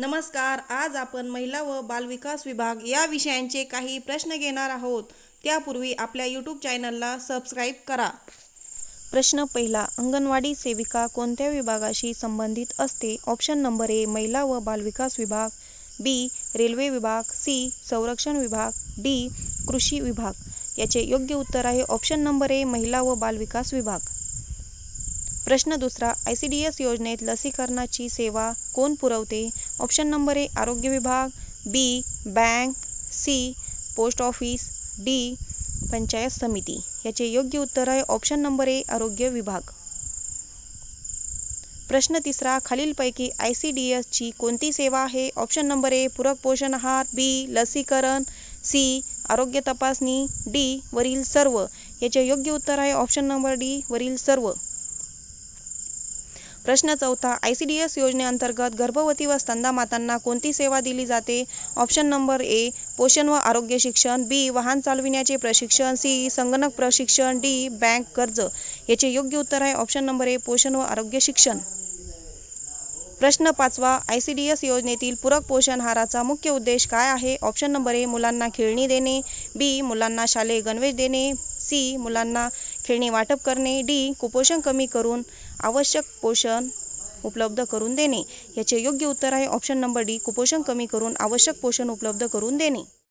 नमस्कार. आज आपण महिला व बालविकास विभाग या विषयांचे काही प्रश्न घेणार आहोत. त्यापूर्वी आपल्या यूट्यूब चॅनलला सबस्क्राईब करा. प्रश्न पहिला. अंगणवाडी सेविका कोणत्या विभागाशी संबंधित असते? ऑप्शन नंबर ए महिला व बालविकास विभाग, बी रेल्वे विभाग, सी संरक्षण विभाग, डी कृषी विभाग. याचे योग्य उत्तर आहे ऑप्शन नंबर ए महिला व बालविकास विभाग. प्रश्न दुसरा. ICDS योजनेत लसीकरणाची सेवा कोण पुरवते? ऑप्शन नंबर ए आरोग्य विभाग, B bank, C post office, D panchayat समिती. याचे योग्य उत्तर आहे ऑप्शन नंबर ए आरोग्य विभाग. प्रश्न तिसरा. खालीलपैकी ICDS ची कोणती सेवा आहे? ऑप्शन नंबर ए पूरक पोषण आहार, बी लसीकरण, सी आरोग्य तपासणी, डी वरील सर्व. याचे योग्य उत्तर आहे ऑप्शन नंबर डी वरील सर्व. प्रश्न चौथा. ICDS योजनेअंतर्गत गर्भवती व स्तनदा मातांना कोणती सेवा दिली जाते? ऑप्शन नंबर ए पोषण व आरोग्य शिक्षण, बी वाहन चालविण्याचे प्रशिक्षण, सी संगणक प्रशिक्षण, डी बँक कर्ज. याचे योग्य उत्तर आहे ऑप्शन नंबर ए पोषण व आरोग्य शिक्षण. प्रश्न पाचवा. ICDS योजनेतील पूरक पोषण आहाराचा मुख्य उद्देश काय आहे? ऑप्शन नंबर ए मुलांना खेळणी देणे, बी मुलांना शालेय गणवेश देणे, सी मुलांना खेळणी वाटप करणे, डी कुपोषण कमी करून आवश्यक पोषण उपलब्ध करून देणे. याचे योग्य उत्तर आहे ऑप्शन नंबर डी कुपोषण कमी करून आवश्यक पोषण उपलब्ध करून देणे.